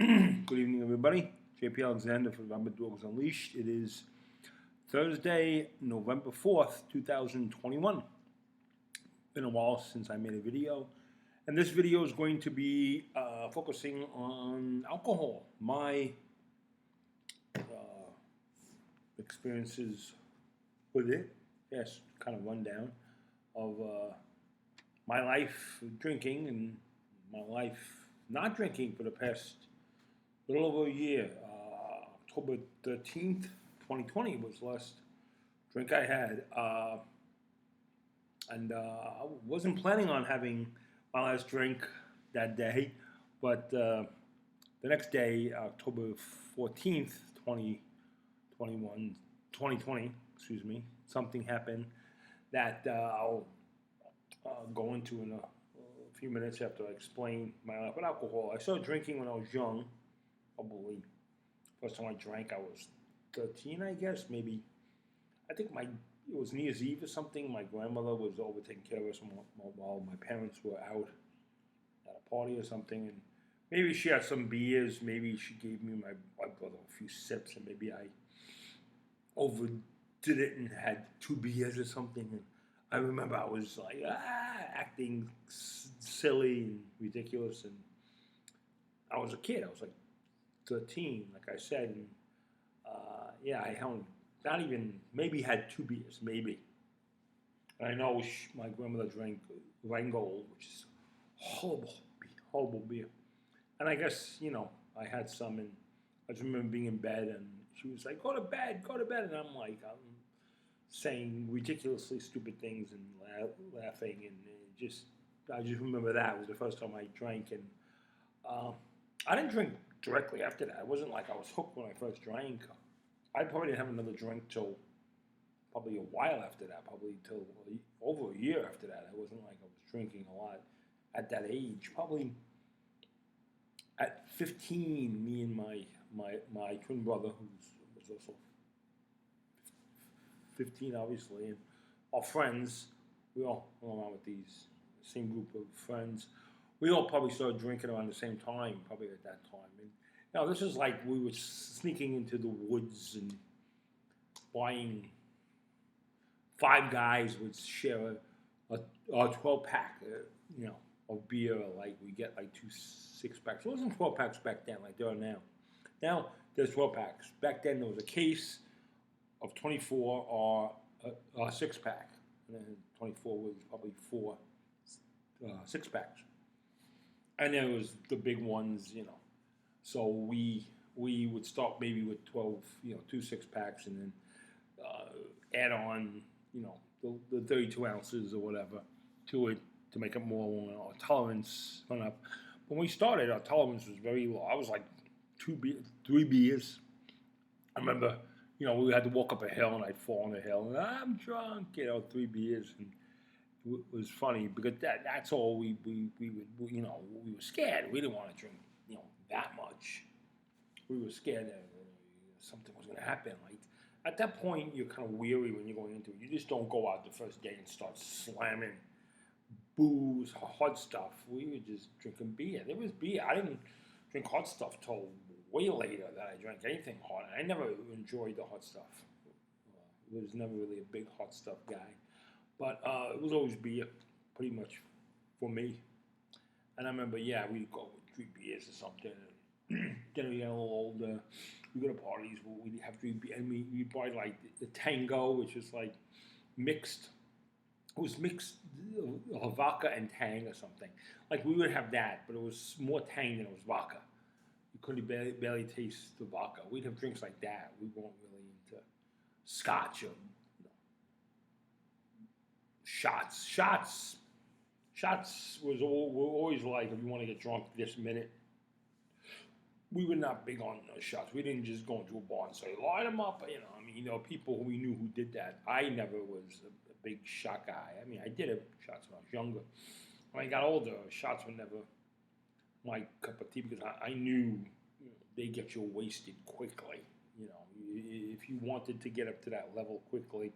Good evening, everybody. JP Alexander for Rabid Dogs Unleashed. It is Thursday, November 4th, 2021. Been a while since I made a video. And this video is going to be focusing on alcohol, my experiences with it. Yes, kind of rundown of my life drinking and my life not drinking for the past little over a year. October 13th, 2020 was the last drink I had. I wasn't planning on having my last drink that day, but the next day, October 14th, 2020, excuse me, something happened that I'll go into in a few minutes after I explain my life with alcohol. I started drinking when I was young. Probably first time I drank, I was 13, I guess. Maybe I think it was New Year's Eve or something. My grandmother was over taking care of us while my parents were out at a party or something, and maybe she had some beers. Maybe she gave me my brother a few sips, and maybe I overdid it and had 2 beers or something. And I remember I was like acting silly and ridiculous, and I was a kid. I was like 13, like I said, and I not even, maybe had 2 beers, maybe. And I know my grandmother drank Rheingold, which is horrible beer. And I guess, I had some, and I just remember being in bed, and she was like, go to bed, and I'm like, I'm saying ridiculously stupid things and laughing, and I just remember that was the first time I drank, and I didn't drink directly after that. It wasn't like I was hooked when I first drank. I probably didn't have another drink till probably a while after that, probably till over a year after that. It wasn't like I was drinking a lot at that age. Probably at 15, me and my twin brother, who was also 15, obviously, and our friends, we all hung around with these same group of friends. We all probably started drinking around the same time, probably at that time. And this is like we were sneaking into the woods and buying. 5 guys would share a 12-pack, of beer. Like we get like 2 6-packs. It wasn't 12-packs back then like there are now. Now there's 12-packs. Back then there was a case of 24 or a 6-pack, and then 24 was probably 4 6-packs. And there was the big ones, So we would start maybe with 12, 2 6-packs, and then add on, the 32 ounces or whatever to it to make it more our tolerance went up. When we started, our tolerance was very low. I was like 3 beers. I remember, we had to walk up a hill, and I'd fall on the hill, and I'm drunk, 3 beers, and it was funny because that's all we would, we were scared. We didn't want to drink, that much. We were scared that something was going to happen. Like at that point, you're kind of weary when you're going into it. You just don't go out the first day and start slamming booze, hot stuff. We were just drinking beer. There was beer. I didn't drink hot stuff till way later that I drank anything hot. I never enjoyed the hot stuff. Was never really a big hot stuff guy. But it was always beer, pretty much, for me. And I remember, we'd go with 3 beers or something. And then we got a little older. We go to parties where we'd have 3 beers. And we buy like the Tango, which is like mixed. It was mixed vodka and Tang or something. Like we would have that, but it was more Tang than it was vodka. You couldn't barely taste the vodka. We'd have drinks like that. We weren't really into scotch or shots. Shots were always like, if you want to get drunk this minute. We were not big on shots. We didn't just go into a bar and say, line them up. People who we knew who did that. I never was a big shot guy. I did have shots when I was younger. When I got older, shots were never my cup of tea because I knew they get you wasted quickly. If you wanted to get up to that level quickly,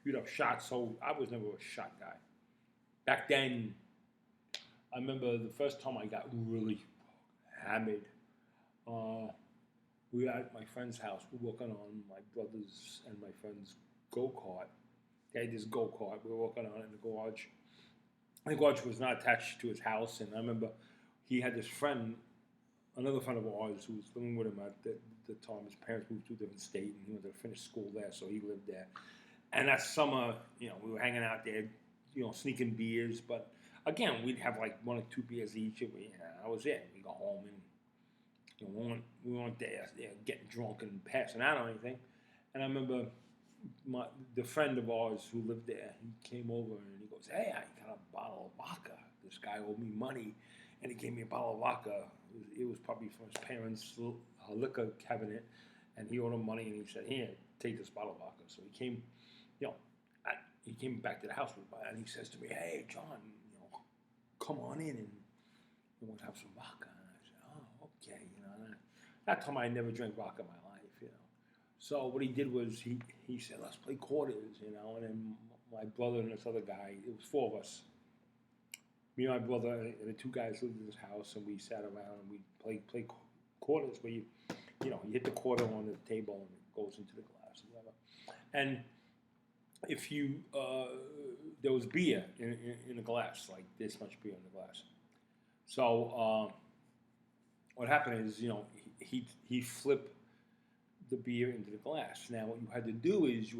you'd have shots. So I was never a shot guy. Back then, I remember the first time I got really hammered. we were at my friend's house. We were working on my brother's and my friend's go-kart. They had this go-kart. We were working on it in the garage. The garage was not attached to his house, and I remember he had this friend, another friend of ours, who was living with him at the time. His parents moved to a different state, and he wanted to finish school there, so he lived there. And that summer, we were hanging out there, sneaking beers. But again, we'd have like 1 or 2 beers each. And that was it. We go home and we weren't there getting drunk and passing out or anything. And I remember the friend of ours who lived there, he came over and he goes, "Hey, I got a bottle of vodka. This guy owed me money, and he gave me a bottle of vodka. It was probably from his parents' liquor cabinet, and he owed him money, and he said, 'Here, take this bottle of vodka.'" So he came, he came back to the house and he says to me, "Hey, John, come on in and we'll have some vodka." And I said, "Oh, okay." That time I never drank vodka in my life, So what he did was he said, "Let's play quarters," and then my brother and this other guy, it was 4 of us. Me and my brother and the 2 guys lived in this house, and we sat around and we play quarters where you hit the quarter on the table and it goes into the glass or whatever. And if there was beer in the glass, like this much beer in the glass. So what happened is, he flipped the beer into the glass. Now what you had to do is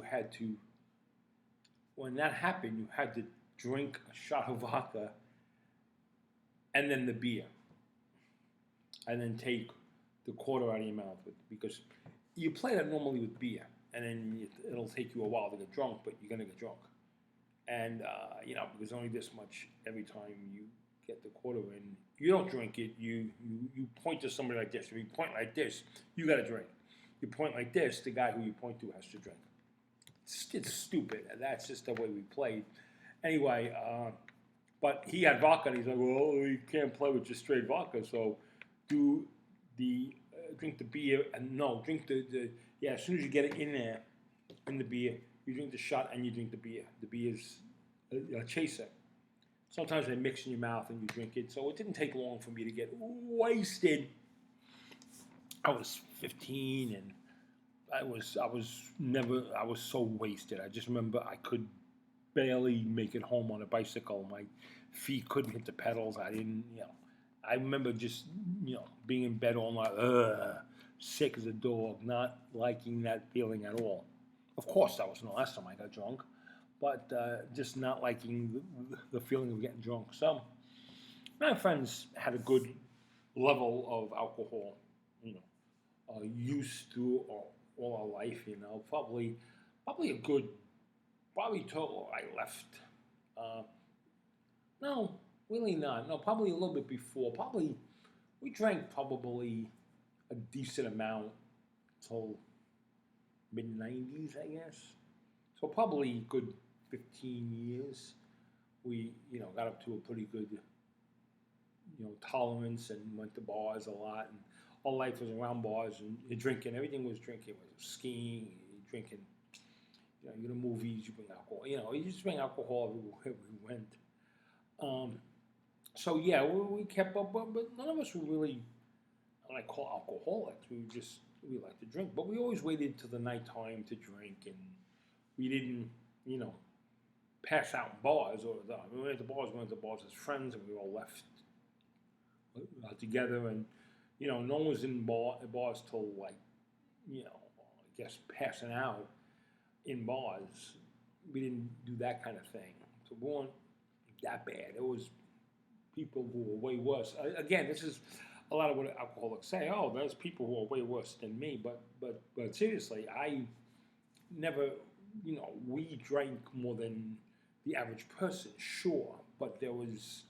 when that happened, you had to drink a shot of vodka and then the beer, and then take the quarter out of your mouth because you play that normally with beer, and then it'll take you a while to get drunk, but you're gonna get drunk, and because only this much every time you get the quarter in, you don't drink it. You point to somebody like this. If you point like this, you got to drink. You point like this, the guy who you point to has to drink. It's stupid. That's just the way we played. Anyway, but he had vodka, and he's like, "Well, you can't play with just straight vodka, so do the drink the beer, and no, drink as soon as you get it in there, in the beer, you drink the shot and you drink the beer. The beer is a chaser. Sometimes they mix in your mouth and you drink it, so it didn't take long for me to get wasted. I was 15 and I was so wasted. I just remember I could barely make it home on a bicycle. My feet couldn't hit the pedals. I didn't, I remember just, being in bed all night, sick as a dog, not liking that feeling at all. Of course, that wasn't the last time I got drunk, but just not liking the feeling of getting drunk. So my friends had a good level of alcohol, use through all our life, probably a good, probably total I left. No, really not. No, probably a little bit before. Probably, we drank probably a decent amount till mid-90s, I guess. So probably a good 15 years. We, got up to a pretty good, tolerance and went to bars a lot. And all life was around bars and drinking. Everything was drinking. It was skiing, drinking. You go to movies, you bring alcohol. You just bring alcohol everywhere we went. So yeah, we kept up, but none of us were really what I call alcoholics. We liked to drink, but we always waited till the nighttime to drink, and we didn't, pass out in bars. We went to bars as friends, and we all left together, and no one was in bars till like, I guess passing out in bars. We didn't do that kind of thing, so we weren't that bad. It was people who were way worse. Again, this is a lot of what alcoholics say. Oh, there's people who are way worse than me. But seriously, I never, we drank more than the average person, sure. But there was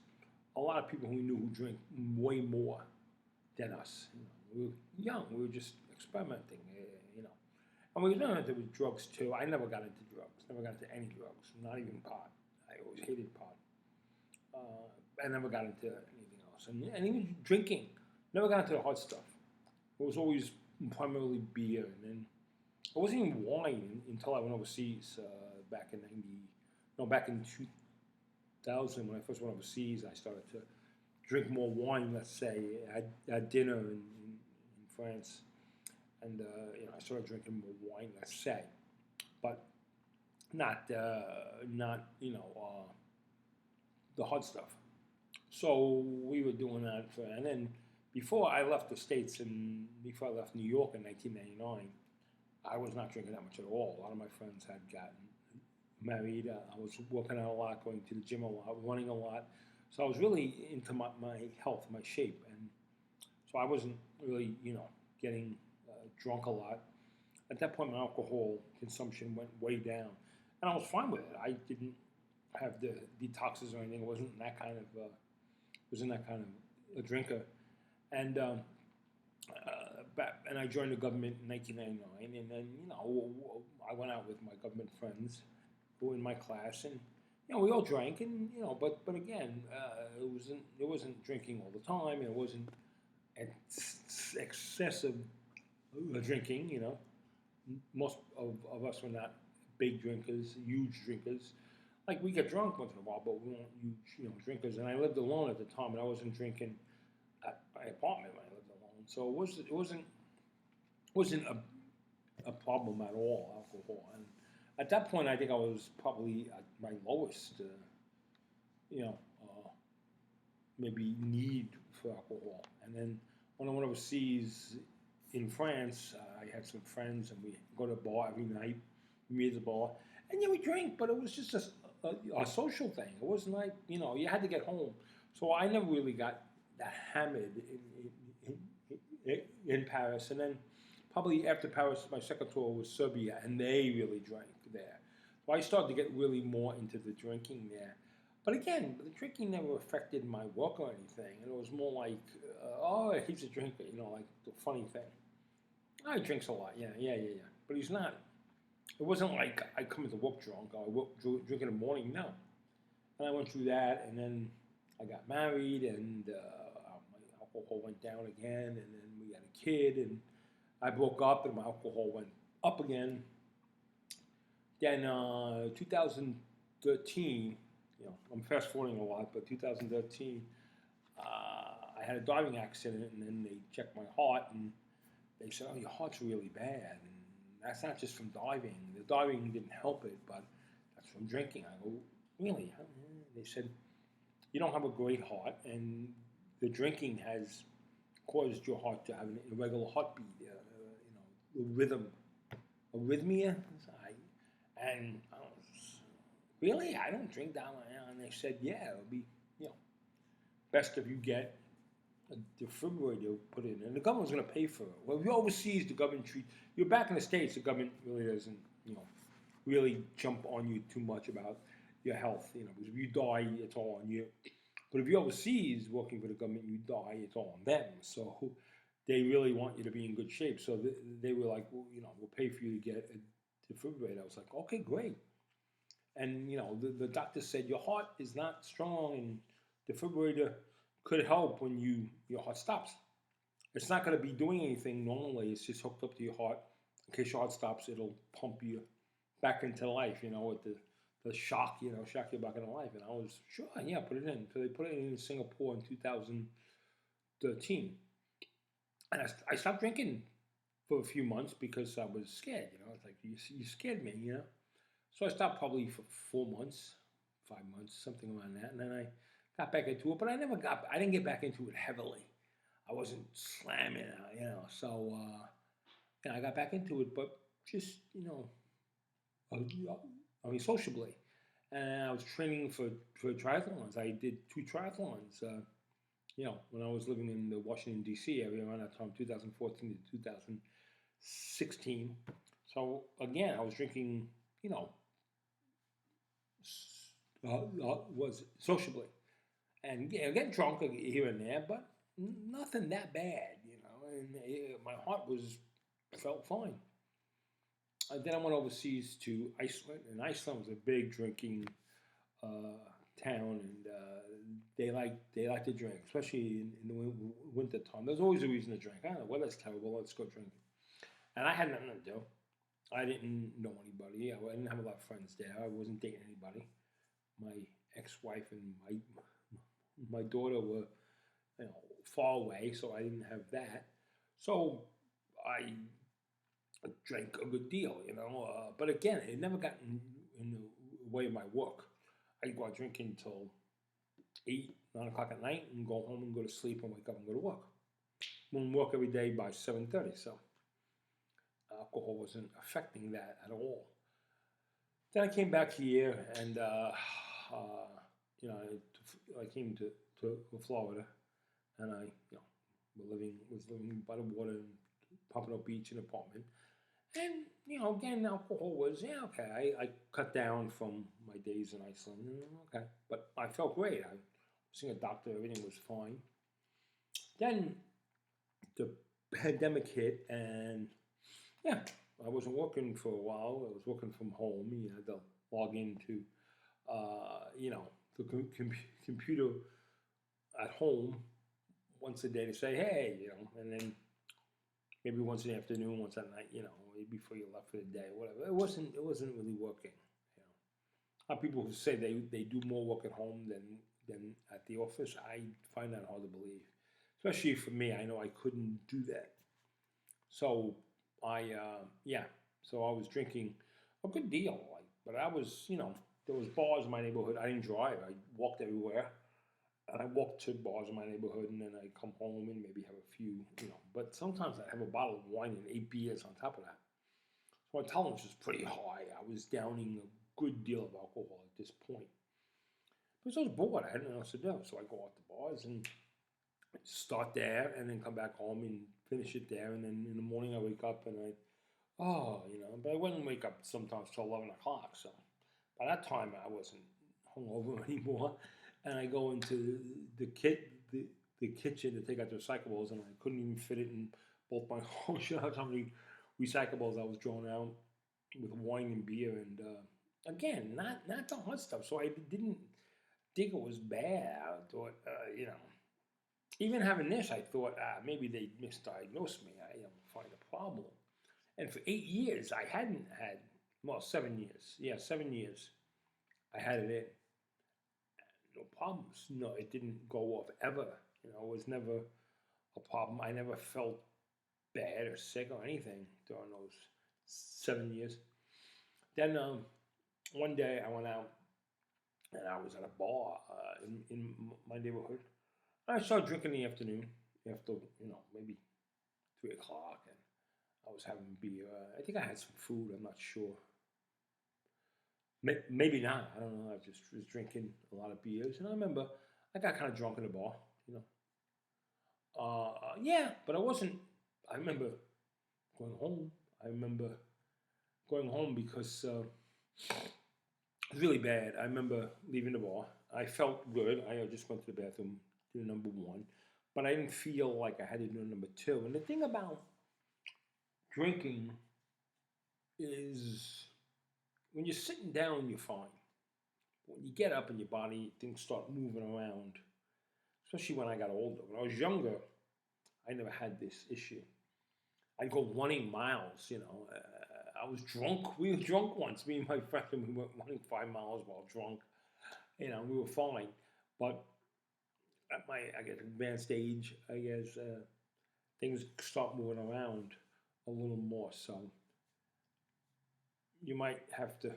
a lot of people who we knew who drank way more than us. We were young. We were just experimenting, And we learned there was drugs too. I never got into drugs. Never got into any drugs. Not even pot. I always hated pot. I never got into anything else. And even drinking. Never got into the hard stuff. It was always primarily beer. And then it wasn't even wine until I went overseas back in 2000 when I first went overseas. I started to drink more wine, let's say, at dinner in France, and I started drinking more wine, let's say, but not the hard stuff. So we were doing that and then before I left the States and before I left New York in 1999, I was not drinking that much at all. A lot of my friends had gotten married. I was working out a lot, going to the gym a lot, running a lot. So I was really into my health, my shape. And so I wasn't really, getting drunk a lot. At that point, my alcohol consumption went way down. And I was fine with it. I didn't have the detoxes or anything. It wasn't that kind of a drinker. And and I joined the government in 1999, and then I went out with my government friends who were in my class, and we all drank, and but again, it wasn't drinking all the time, and it wasn't excessive drinking. Most of us were not big drinkers, huge drinkers. Like we get drunk once in a while, but we weren't huge, drinkers. And I lived alone at the time, and I wasn't drinking at my apartment when I lived alone, so it wasn't a problem at all, alcohol. And at that point, I think I was probably at my lowest, you know, uh, maybe need for alcohol. And then when I went overseas in France, I had some friends, and we go to a bar every night. We meet at the bar, and we drink, but it was just a social thing. It wasn't like you had to get home. So I never really got that hammered in Paris, and then probably after Paris, my second tour was Serbia, and they really drank there. So I started to get really more into the drinking there. But again, the drinking never affected my work or anything. And it was more like, oh, he's a drinker, like the funny thing. Oh, he drinks a lot, yeah. But he's not. It wasn't like I come into work drunk or drink in the morning, no. And I went through that, and then I got married, and my alcohol went down again, and then we had a kid, and I broke up, and my alcohol went up again. Then 2013, I'm fast forwarding a lot, but 2013, I had a diving accident, and then they checked my heart, and they said, "Oh, your heart's really bad." And that's not just from diving. The diving didn't help it, but that's from drinking. I go, "Really?" They said, "You don't have a great heart, and the drinking has caused your heart to have an irregular heartbeat, rhythm, arrhythmia." And I was, "Really? I don't drink that much." And they said, "Yeah, it'll be, best if you get a defibrillator put in." And the government's going to pay for it. Well, if you're overseas, the government you're back in the States, the government really doesn't, really jump on you too much about your health, because if you die, it's all on you. But if you're overseas working for the government, you die, it's all on them. So they really want you to be in good shape. So they were like, "Well, we'll pay for you to get a defibrillator." I was like, "Okay, great." And the doctor said your heart is not strong, and defibrillator could help when your heart stops. It's not going to be doing anything normally. It's just hooked up to your heart. In case your heart stops, it'll pump you back into life. With the shock, shock you back into life. And I was sure, yeah, put it in. So they put it in Singapore in 2013, and I stopped drinking for a few months because I was scared. It's like you scared me. So I stopped probably for 4 months, 5 months, something around that, and then I got back into it. But I didn't get back into it heavily. I wasn't slamming, So I got back into it, but just sociably. And I was training for triathlons. I did 2 triathlons. When I was living in the Washington D.C. area around that time, 2014 to 2016. So again, I was drinking, was sociably, and get drunk here and there, but nothing that bad, And my heart felt fine. Then I went overseas to Iceland, and Iceland was a big drinking town, and they like to drink, especially in the winter time. There's always a reason to drink. I don't know, weather's terrible, let's go drinking. And I had nothing to do. I didn't know anybody. I didn't have a lot of friends there. I wasn't dating anybody. My ex-wife and my daughter were far away, so I didn't have that. So I drank a good deal, but again, it never got in the way of my work. I'd go out drinking till 8, 9 o'clock at night and go home and go to sleep and wake up and go to work. Wouldn't work every day by 7:30, so alcohol wasn't affecting that at all. Then I came back here and I came to Florida, and I was living by the water in Pompano Beach, an apartment. And again, alcohol was okay. I cut down from my days in Iceland. Okay, but I felt great. I was seeing a doctor. Everything was fine. Then the pandemic hit, and yeah, I wasn't working for a while. I was working from home. You had to log into, the computer at home once a day to say, hey, and then maybe once in the afternoon, once at night, before you left for the day, whatever. It wasn't really working. A lot of people who say they do more work at home than at the office, I find that hard to believe. Especially for me, I know I couldn't do that. So so I was drinking a good deal, but I was, there was bars in my neighborhood. I didn't drive. I walked everywhere. And I walked to bars in my neighborhood, and then I'd come home and maybe have a few, But sometimes I'd have a bottle of wine and 8 beers on top of that. So my tolerance was pretty high. I was downing a good deal of alcohol at this point. Because I was bored. I had nothing else to do. So I go out to bars and start there, and then come back home and finish it there. And then in the morning I wake up and but I wouldn't wake up sometimes till 11 o'clock. So by that time I wasn't hungover anymore. And I go into the kitchen to take out the recyclables, and I couldn't even fit it in both my homes. You know how many recyclables I was drawing out with wine and beer, and again, not the hot stuff. So I didn't think it was bad. I thought, even having this, I thought maybe they misdiagnosed me. I don't find a problem. And for 8 years, I hadn't had, 7 years. Yeah, 7 years. I had it in. No problems. No, it didn't go off ever. It was never a problem. I never felt bad or sick or anything during those 7 years. Then one day I went out and I was at a bar in my neighborhood. And I started drinking in the afternoon after, maybe 3 o'clock, and I was having beer. I think I had some food. I'm not sure. Maybe not. I don't know. I just was drinking a lot of beers, and I remember I got kind of drunk in the bar. But I wasn't. I remember going home. I remember going home because it was really bad. I remember leaving the bar. I felt good. I just went to the bathroom, did number one, but I didn't feel like I had to do number two. And the thing about drinking is, when you're sitting down, you're fine. When you get up and your body, things start moving around, especially when I got older. When I was younger, I never had this issue. I'd go running miles, I was drunk. We were drunk once, me and my friend, and we went running 5 miles while drunk. We were fine. But at my, advanced age, things start moving around a little more. So you might have to,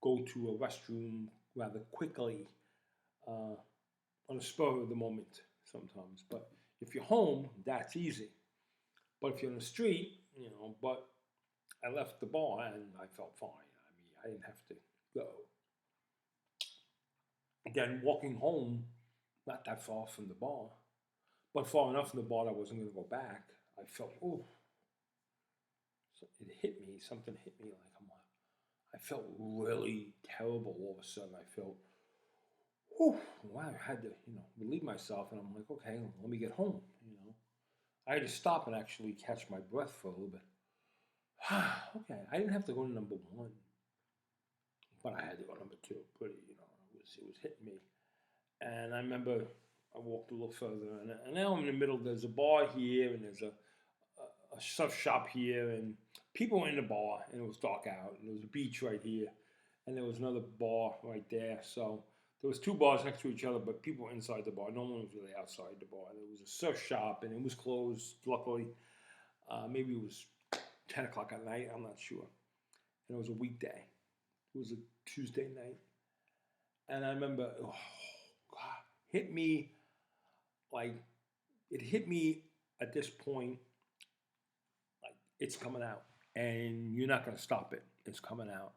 go to a restroom rather quickly on a spur of the moment sometimes. But if you're home, that's easy. But if you're on the street, but I left the bar and I felt fine. I didn't have to go. Again, walking home, not that far from the bar, but far enough from the bar that I wasn't going to go back. I felt, so it hit me. Something hit me like, I felt really terrible all of a sudden. I felt, wow, I had to, relieve myself. And I'm like, okay, let me get home, I had to stop and actually catch my breath for a little bit. Okay, I didn't have to go to number one, but I had to go to number two. Pretty, it was hitting me. And I remember I walked a little further, and now I'm in the middle. There's a bar here, and there's a surf shop here, and people were in the bar, and it was dark out, and there was a beach right here, and there was another bar right there. So There was two bars next to each other, but people were inside the bar. No one was really outside the bar. There was a surf shop, and it was closed. Luckily, maybe it was 10 o'clock at night. I'm not sure. And it was a weekday. It was a Tuesday night, and I remember, oh, God, hit me like it hit me at this point. Like it's coming out, and you're not going to stop it. It's coming out,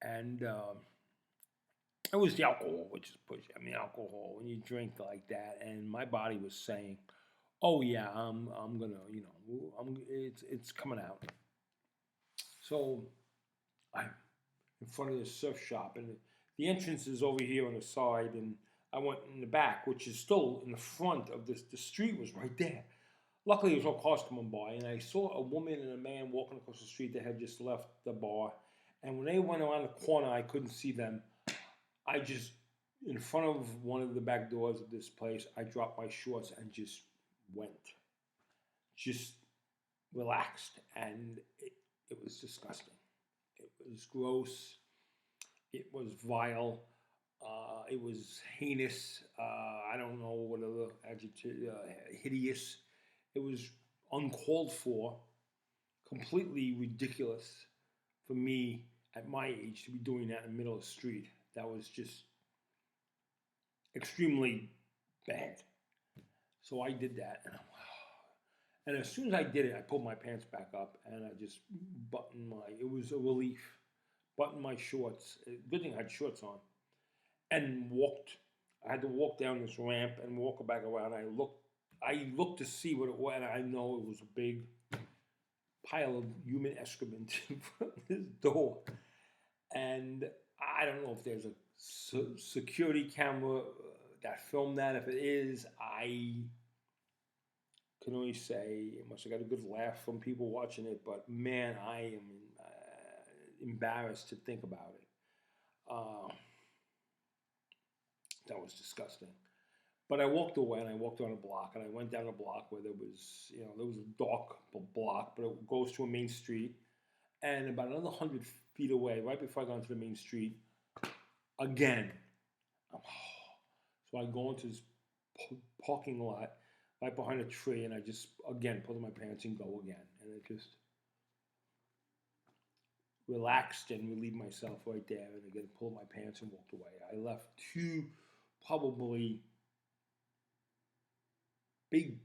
and it was the alcohol, which is push. I mean, alcohol when you drink like that, and my body was saying, "Oh yeah, I'm gonna, it's coming out." So I'm in front of the surf shop, and the entrance is over here on the side, and I went in the back, which is still in the front of this. The street was right there. Luckily, there was no cars coming by, and I saw a woman and a man walking across the street that had just left the bar. And when they went around the corner, I couldn't see them. I just, in front of one of the back doors of this place, I dropped my shorts and just went. Just relaxed. And it was disgusting. It was gross. It was vile. It was heinous. I don't know what other adjective, hideous. It was uncalled for, completely ridiculous for me at my age to be doing that in the middle of the street. That was just extremely bad. So I did that, and as soon as I did it, I pulled my pants back up and I just buttoned it was a relief, buttoned my shorts. Good thing I had shorts on, and walked. I had to walk down this ramp and walk back around. I looked to see what it was, and I know it was a big pile of human excrement in front of this door. And I don't know if there's a security camera that filmed that. If it is, I can only say it must have got a good laugh from people watching it. But man, I am embarrassed to think about it. That was disgusting. But I walked away and I walked on a block and I went down a block where there was a dark block, but it goes to a main street. And about another 100 feet away, right before I got into the main street, again, so I go into this parking lot right behind a tree and I just, again, pull my pants and go again. And I just relaxed and relieved myself right there and again pulled my pants and walked away. I left two probably big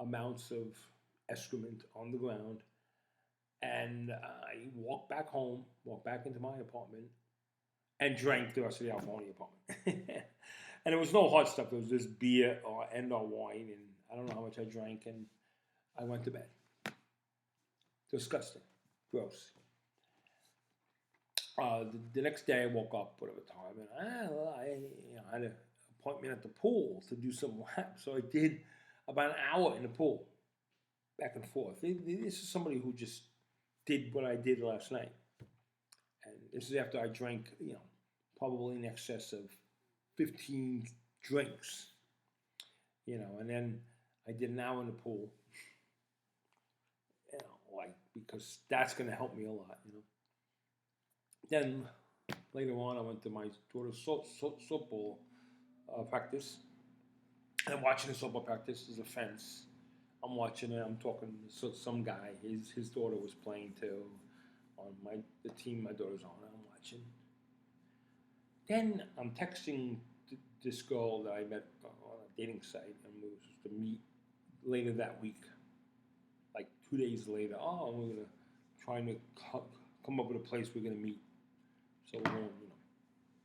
amounts of excrement on the ground, and I walked back home, walked back into my apartment, and drank the rest of the alcohol in the apartment. And it was no hot stuff. It was just beer and wine, and I don't know how much I drank, and I went to bed. Disgusting. Gross. The next day I woke up, whatever time, and I had an appointment at the pool to do some laps. So I did about an hour in the pool, back and forth. This is somebody who just did what I did last night. And this is after I drank, probably in excess of 15 drinks, and then I did an hour in the pool, because that's going to help me a lot, Then later on, I went to my daughter's softball practice. And I'm watching the softball practice. There's a fence. I'm watching it. I'm talking to some guy. His daughter was playing too on the team my daughter's on. I'm watching. Then I'm texting this girl that I met on a dating site, and we were supposed to meet later that week, like 2 days later. Oh, we're gonna trying to come up with a place we're gonna meet. So we're going,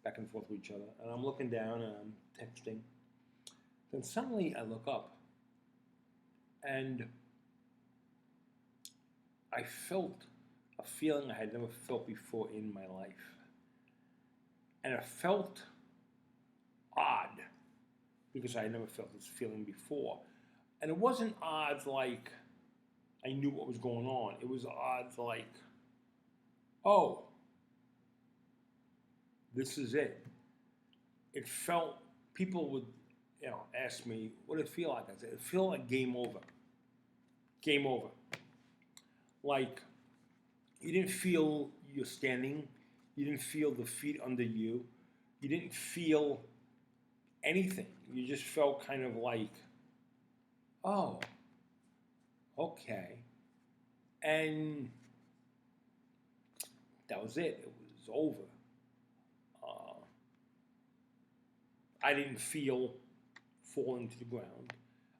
back and forth with each other. And I'm looking down and I'm texting. Then suddenly I look up and I felt a feeling I had never felt before in my life. And it felt odd because I had never felt this feeling before. And it wasn't odd like I knew what was going on. It was odd like, oh, this is it. It felt, people would, ask me, what did it feel like? I said, it felt like game over. Game over. Like, you didn't feel you're standing. You didn't feel the feet under you. You didn't feel anything. You just felt kind of like, oh, okay. And that was it. It was over. Uh, I didn't feel falling to the ground.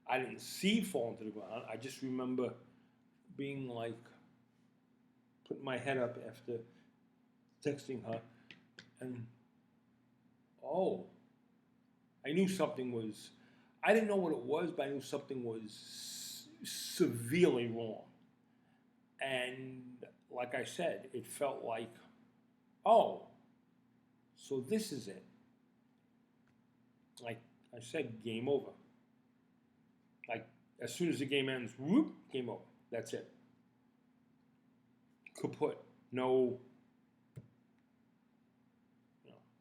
I didn't see falling to the ground. I just remember being like, putting my head up after texting her, and oh, I knew something was, I didn't know what it was, but I knew something was severely wrong. And like I said, it felt like, oh, so this is it. Like I said, game over. Like as soon as the game ends, whoop, game over. That's it. Kaput. No,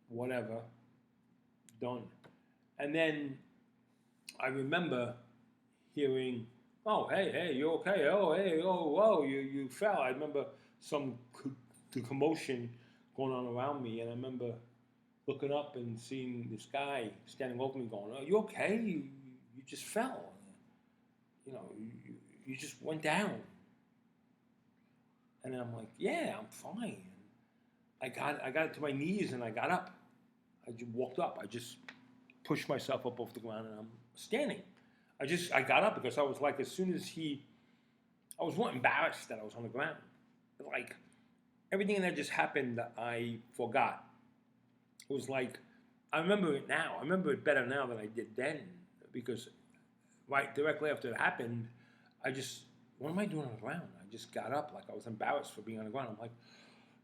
whatever. Done. And then I remember hearing, "Oh, hey, you okay? Oh, hey, oh, whoa, you fell." I remember the commotion going on around me, and I remember looking up and seeing this guy standing over me, going, "Are you okay? You just fell. You know, you just went down." And I'm like, "Yeah, I'm fine." I got to my knees and I got up. I just walked up. I just pushed myself up off the ground and I'm standing. I got up because I was like, as soon as I was more embarrassed that I was on the ground. Like everything that just happened, I forgot. It was like, I remember it now. I remember it better now than I did then because right directly after it happened, what am I doing on the ground? I just got up like I was embarrassed for being on the ground. I'm like,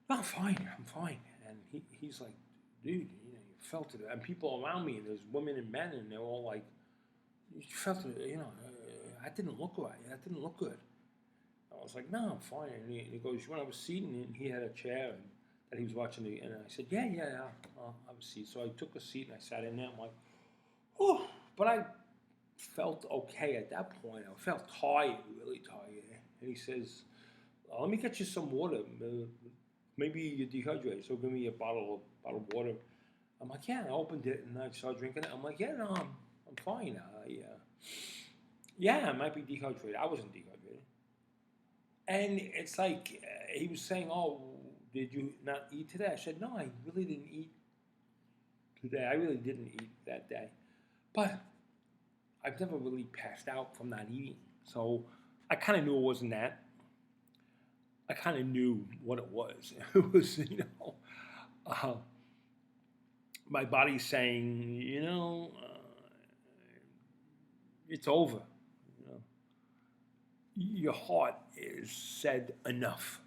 no, I'm fine. And he's like, dude, you fell to and people around me, and there's women and men, and they're all like, you fell to that didn't look right. That didn't look good. I was like, no, I'm fine. And he goes, you want to have a seat? And he had a chair that he was watching and I said, yeah, I'll have a seat. So I took a seat and I sat in there. I'm like, oh, but I felt okay at that point. I felt tired, really tired. And he says, let me get you some water. Maybe you're dehydrated, so give me a bottle of water. I'm like, yeah. And I opened it and I started drinking it. I'm like, yeah, no, I'm fine. Yeah, I might be dehydrated. I wasn't dehydrated. And it's like he was saying, oh, did you not eat today? I said, no, I really didn't eat today. I really didn't eat that day. But I've never really passed out from not eating. So I kind of knew it wasn't that. I kind of knew what it was. It was, uh, my body's saying, it's over. Your heart is said enough.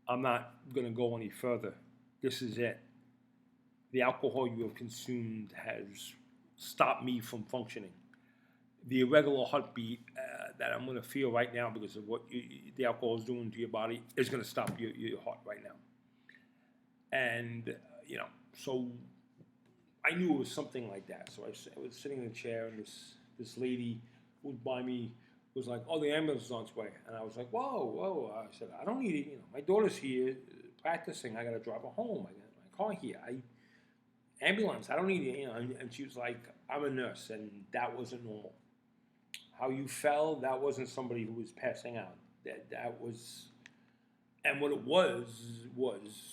I'm not going to go any further. This is it. The alcohol you have consumed has stopped me from functioning. The irregular heartbeat that I'm going to feel right now because of what the alcohol is doing to your body is going to stop your heart right now. And, so I knew it was something like that. So I was sitting in a chair and this lady who was by me was like, oh, the ambulance is on its way. And I was like, whoa. I said, I don't need it. My daughter's here practicing. I got to drive her home. I got my car here. Ambulance, I don't need it. And she was like, I'm a nurse. And that wasn't normal. How you fell, that wasn't somebody who was passing out. That was, and what it was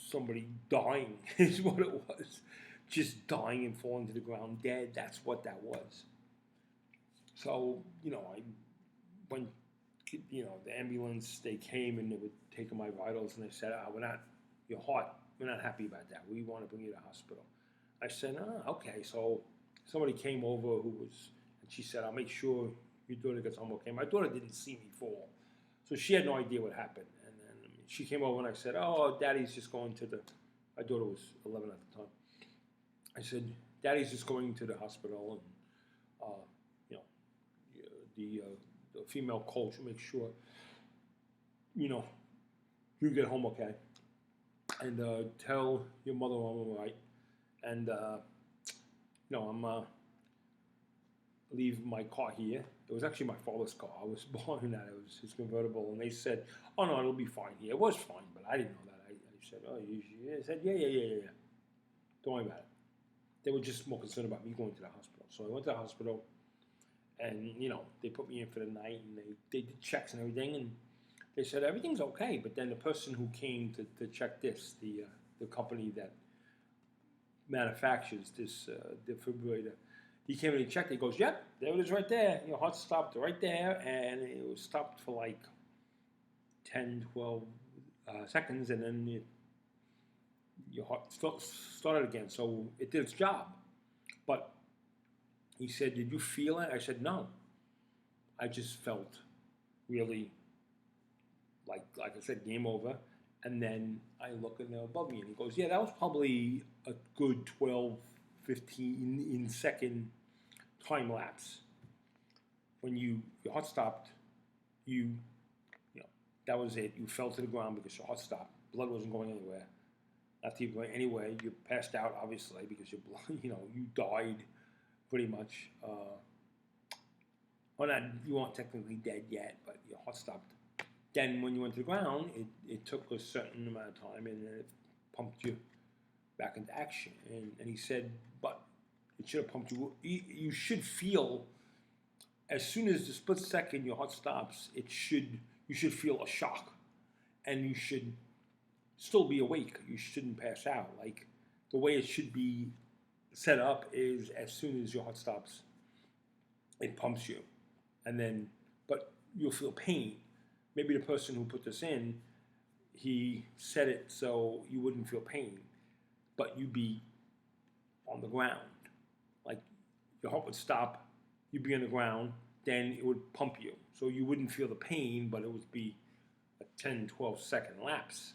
somebody dying is what it was. Just dying and falling to the ground dead. That's what that was. So, I went, the ambulance, they came and they were taking my vitals and they said, your heart, we're not happy about that. We want to bring you to the hospital. I said, okay. So somebody came over and she said, I'll make sure your daughter gets home okay. My daughter didn't see me fall. So she had no idea what happened. And then she came over and I said, oh, Daddy's just going to my daughter was 11 at the time. I said, Daddy's just going to the hospital and, the female coach will make sure, you get home okay. And tell your mother I'm all right. And, I'm leave my car here. It was actually my father's car. I was born in that. It was his convertible. And they said, oh, no, it'll be fine here. It was fine, but I didn't know that. I said, oh, you said, yeah. Don't worry about it. They were just more concerned about me going to the hospital. So I went to the hospital, and they put me in for the night, and they did checks and everything, and they said everything's okay. But then the person who came to check this, the company that manufactures this defibrillator, he came and he checked. He goes, "Yep, there it is, right there. Your heart stopped right there, and it was stopped for like 10, 12 seconds, and then your heart started again. So it did its job." But he said, "Did you feel it?" I said, "No. I just felt really like I said, game over." And then I look and they're above me, and he goes, "Yeah, that was probably a good 12, 15 in second time lapse. When your heart stopped, you know that was it. You fell to the ground because your heart stopped. Blood wasn't going anywhere. Not even going anywhere. You passed out, obviously, because your blood, you died pretty much. Well, not, you weren't technically dead yet, but your heart stopped. Then when you went to the ground, it took a certain amount of time, and then it pumped you back into action." And he said, "But it should have pumped you. You should feel, as soon as the split second your heart stops, you should feel a shock, and you should still be awake. You shouldn't pass out. Like, the way it should be set up is, as soon as your heart stops, it pumps you, and then, but you'll feel pain. Maybe the person who put this in, he set it so you wouldn't feel pain, but you'd be on the ground. Like, your heart would stop, you'd be on the ground, then it would pump you. So you wouldn't feel the pain, but it would be a 10, 12-second lapse,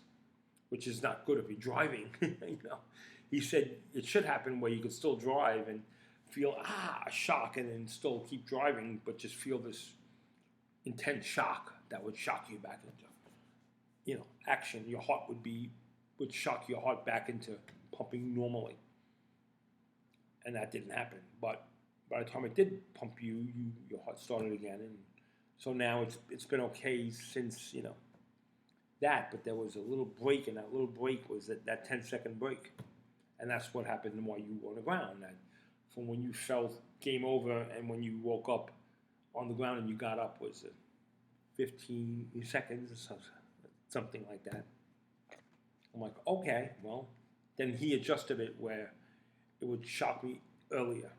which is not good if you're driving." He said it should happen where you could still drive and feel a shock, and then still keep driving, but just feel this intense shock that would shock you back into action. Your heart would shock your heart back into pumping normally, and that didn't happen. But by the time it did pump you, your heart started again, and so now it's been okay since that. But there was a little break, and that little break was that 10-second break, and that's what happened while you were on the ground. That from when you felt game over and when you woke up on the ground and you got up was 15 seconds or something like that. I'm like, okay, well, then he adjusted it where it would shock me earlier.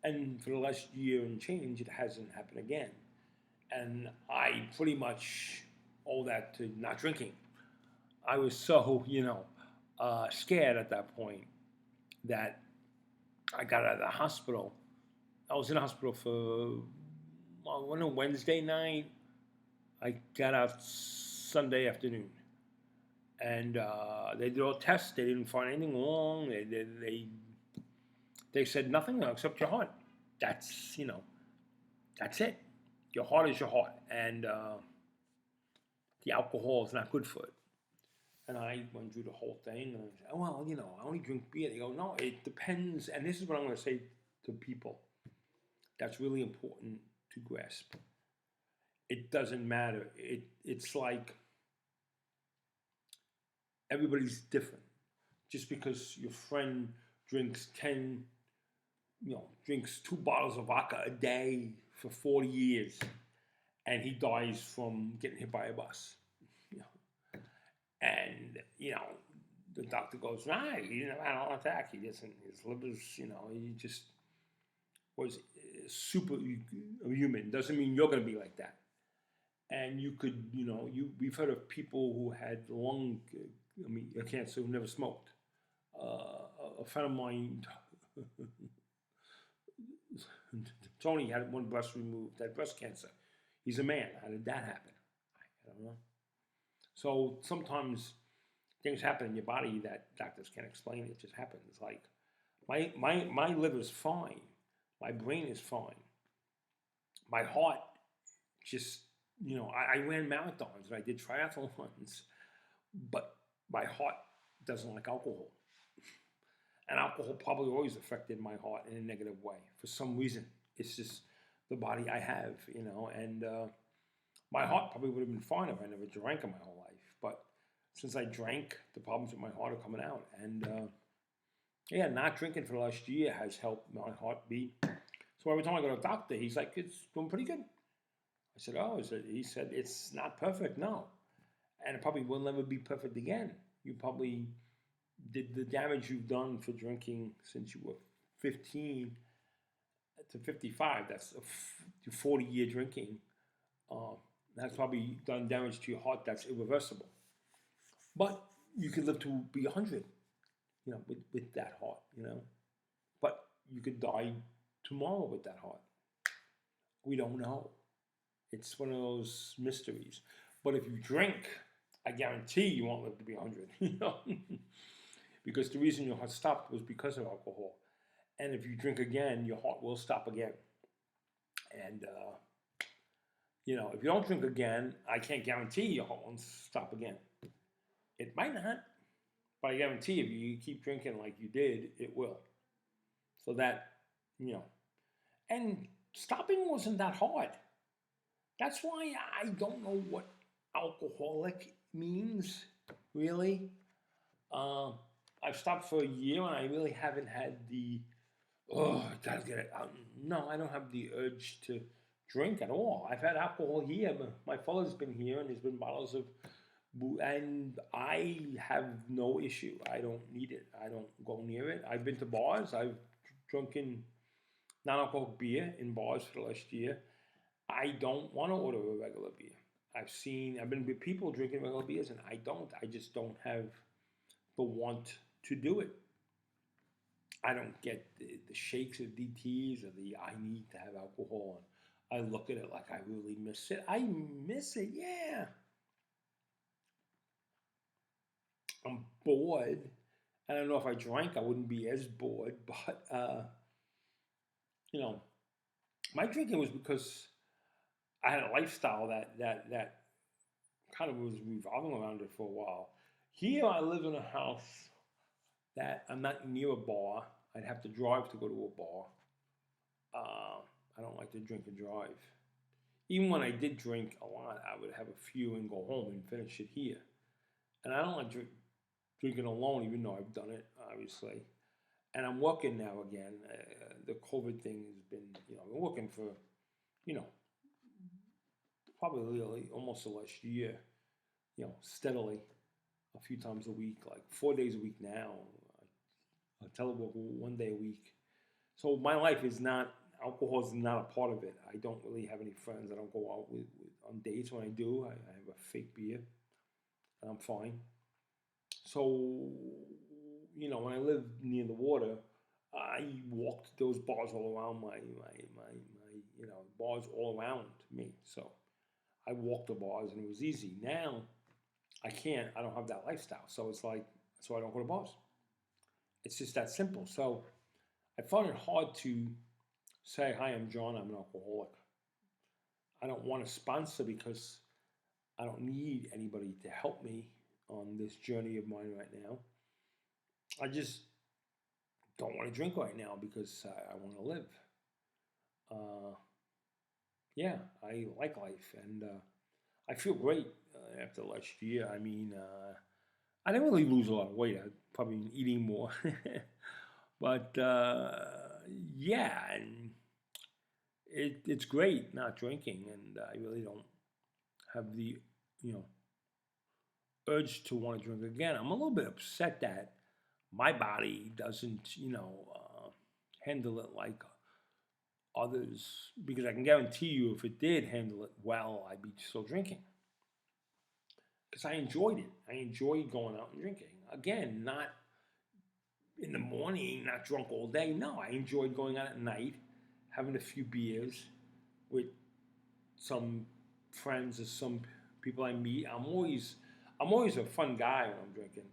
And for the last year and change, it hasn't happened again. And I pretty much owe that to not drinking. I was so, scared at that point that I got out of the hospital. I was in the hospital for on a Wednesday night. I got out Sunday afternoon, and they did all tests. They didn't find anything wrong. They said nothing except your heart. That's that's it. Your heart is your heart, and the alcohol is not good for it. And I went through the whole thing, and I said, "Well, I only drink beer." They go, "No, it depends." And this is what I'm going to say to people. That's really important to grasp. It doesn't matter. It's like everybody's different. Just because your friend drinks drinks 2 bottles of vodka a day for 40 years, and he dies from getting hit by a bus. And the doctor goes, "Right, he didn't have an heart attack. He doesn't. His liver's, he just was super human." Doesn't mean you're going to be like that. And you could, we've heard of people who had lung, cancer, who never smoked. A friend of mine, Tony, had one breast removed, had breast cancer. He's a man. How did that happen? I don't know. So sometimes things happen in your body that doctors can't explain. It just happens. Like my liver's fine. My brain is fine. My heart just, I ran marathons and I did triathlons, but my heart doesn't like alcohol. And alcohol probably always affected my heart in a negative way for some reason. It's just the body I have, and my heart probably would have been fine if I never drank in my whole life. But since I drank, the problems with my heart are coming out. And Yeah, not drinking for the last year has helped my heartbeat. So every time I go to the doctor, he's like, it's doing pretty good. I said, oh, is it? He said, it's not perfect, no. And it probably will never be perfect again. You probably did the damage you've done for drinking since you were 15 to 55. That's a 40-year drinking. Uh, that's probably done damage to your heart that's irreversible. But you could live to be 100, with that heart. But you could die tomorrow with that heart. We don't know. It's one of those mysteries. But if you drink, I guarantee you won't live to be 100, because the reason your heart stopped was because of alcohol. And if you drink again, your heart will stop again. And, if you don't drink again, I can't guarantee your heart won't stop again. It might not, but I guarantee if you keep drinking like you did, it will. So that, and stopping wasn't that hard. That's why I don't know what alcoholic means, really. I've stopped for a year and I really haven't had I gotta get it out. No, I don't have the urge to drink at all. I've had alcohol here. My father's been here and there's been bottles of and I have no issue. I don't need it. I don't go near it. I've been to bars. I've drunken non-alcoholic beer in bars for the last year. I don't want to order a regular beer. I've been with people drinking regular beers, and I don't. I just don't have the want to do it. I don't get the shakes or DTs or the I need to have alcohol. And I look at it like I really miss it. I miss it, yeah. I'm bored. I don't know if I drank, I wouldn't be as bored, but you know, my drinking was because I had a lifestyle that kind of was revolving around it for a while. Here, I live in a house that I'm not near a bar. I'd have to drive to go to a bar. I don't like to drink and drive. Even when I did drink a lot, I would have a few and go home and finish it here. And I don't like drinking alone, even though I've done it, obviously. And I'm working now again. The COVID thing has been, I've been working for, you know, probably almost the last year, steadily, a few times a week, like 4 days a week now. I telework 1 day a week. So my life is not, alcohol is not a part of it. I don't really have any friends. I don't go out on dates. When I do, I have a fake beer, and I'm fine. So, when I lived near the water, I walked those bars all around bars all around me. So I walked the bars and it was easy. Now I can't, I don't have that lifestyle. So it's like, so I don't go to bars. It's just that simple. So I find it hard to say, hi, I'm John, I'm an alcoholic. I don't want to sponsor because I don't need anybody to help me on this journey of mine right now. I just don't want to drink right now because I want to live. Yeah, I like life and I feel great after last year. I mean, I didn't really lose a lot of weight. I've probably been eating more. But yeah, and it's great not drinking, and I really don't have the urge to want to drink again. I'm a little bit upset that my body doesn't handle it like others, because I can guarantee you if it did handle it well, I'd be still drinking. Because I enjoyed it. I enjoyed going out and drinking. Again, not in the morning, not drunk all day. No, I enjoyed going out at night, having a few beers with some friends or some people I meet. I'm always a fun guy when I'm drinking.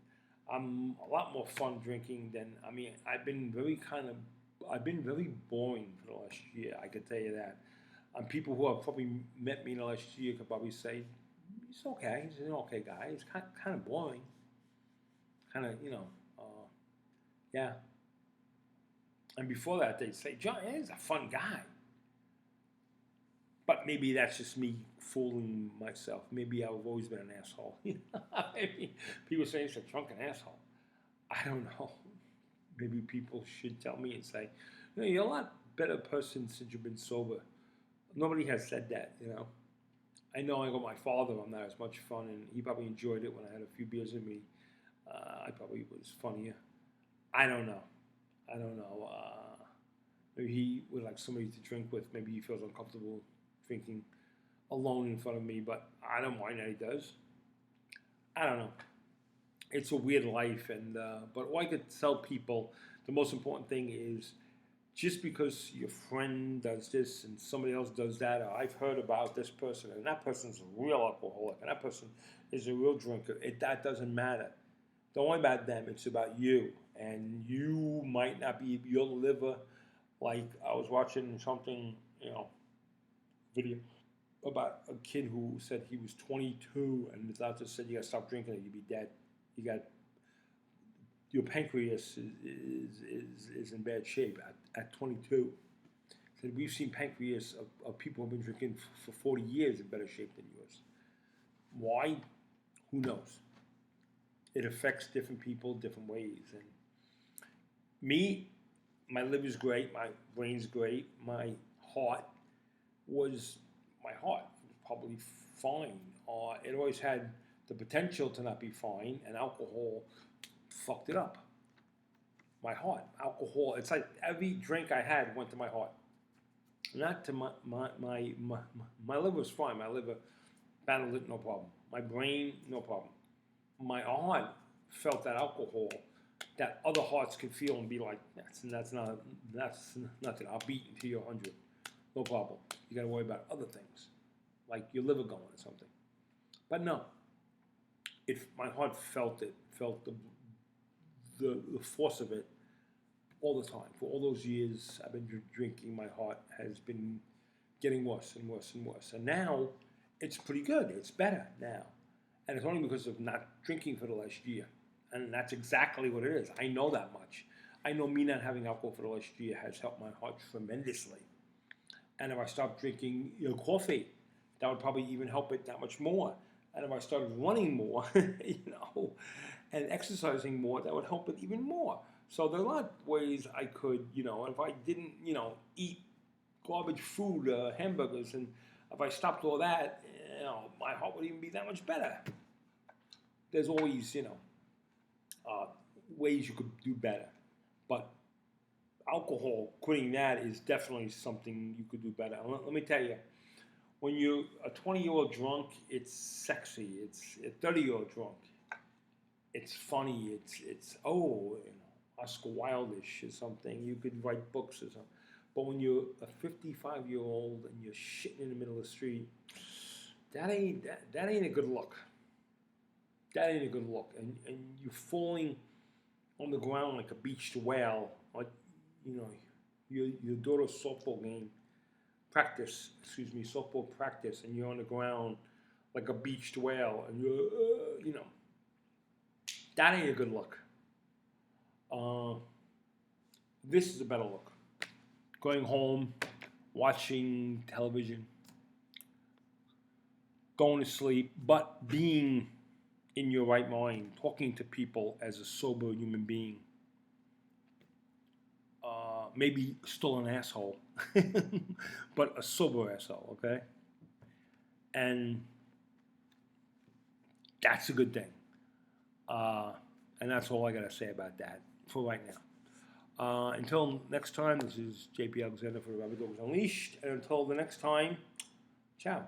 I'm a lot more fun drinking than, I've been very boring for the last year, I could tell you that. And people who have probably met me in the last year could probably say, he's okay, he's an okay guy, he's kind of boring. Kind of, yeah. And before that, they'd say, John, he's a fun guy. But maybe that's just me fooling myself. Maybe I've always been an asshole. Maybe people say he's a drunken asshole. I don't know. maybe people should tell me and say, you're a lot better person since you've been sober. Nobody has said that, I know I got my father, I'm not as much fun, and he probably enjoyed it when I had a few beers with me. I probably was funnier. I don't know. I don't know. Maybe he would like somebody to drink with. Maybe he feels uncomfortable drinking alone in front of me, but I don't mind that he does. I don't know. It's a weird life, and but all I could tell people, the most important thing is just because your friend does this and somebody else does that, or I've heard about this person and that person's a real alcoholic and that person is a real drinker, that doesn't matter. Don't worry about them. It's about you, and you might not be your liver. Like I was watching something, video about a kid who said he was 22 and the doctor said you got to stop drinking or you'll be dead. You got your pancreas is in bad shape at 22. Said we've seen pancreas of people who've been drinking for 40 years in better shape than yours. Why? Who knows? It affects different people different ways. And me, my liver's great, my brain's great, my heart was probably fine. It always had the potential to not be fine, and alcohol fucked it up. My heart, alcohol. It's like every drink I had went to my heart, not to my liver was fine. My liver battled it, no problem. My brain, no problem. My heart felt that alcohol that other hearts could feel and be like, that's nothing. I'll beat until you're 100, no problem. You got to worry about other things, like your liver going or something. But no, my heart felt it, felt the force of it all the time. For all those years I've been drinking, my heart has been getting worse and worse and worse. And now it's pretty good. It's better now. And it's only because of not drinking for the last year. And that's exactly what it is. I know that much. I know me not having alcohol for the last year has helped my heart tremendously. And if I stopped drinking coffee, that would probably even help it that much more. And if I started running more, and exercising more, that would help it even more. So there are a lot of ways I could, if I didn't, eat garbage food, hamburgers, and if I stopped all that, my heart would even be that much better. There's always, ways you could do better. But alcohol, quitting that is definitely something you could do better. And let me tell you, when you're a 20-year-old drunk, it's sexy. It's a 30-year-old drunk. It's funny. It's Oscar Wilde-ish or something. You could write books or something. But when you're a 55-year-old and you're shitting in the middle of the street, that ain't a good look. That ain't a good look. And you're falling on the ground like a beached whale, like your daughter's softball practice, and you're on the ground like a beached whale, and you're that ain't a good look. This is a better look. Going home, watching television, going to sleep, but being in your right mind, talking to people as a sober human being. Maybe still an asshole, but a sober asshole, okay? And that's a good thing. And that's all I got to say about that for right now. Until next time, this is JP Alexander for Rabid Unleashed. And until the next time, ciao.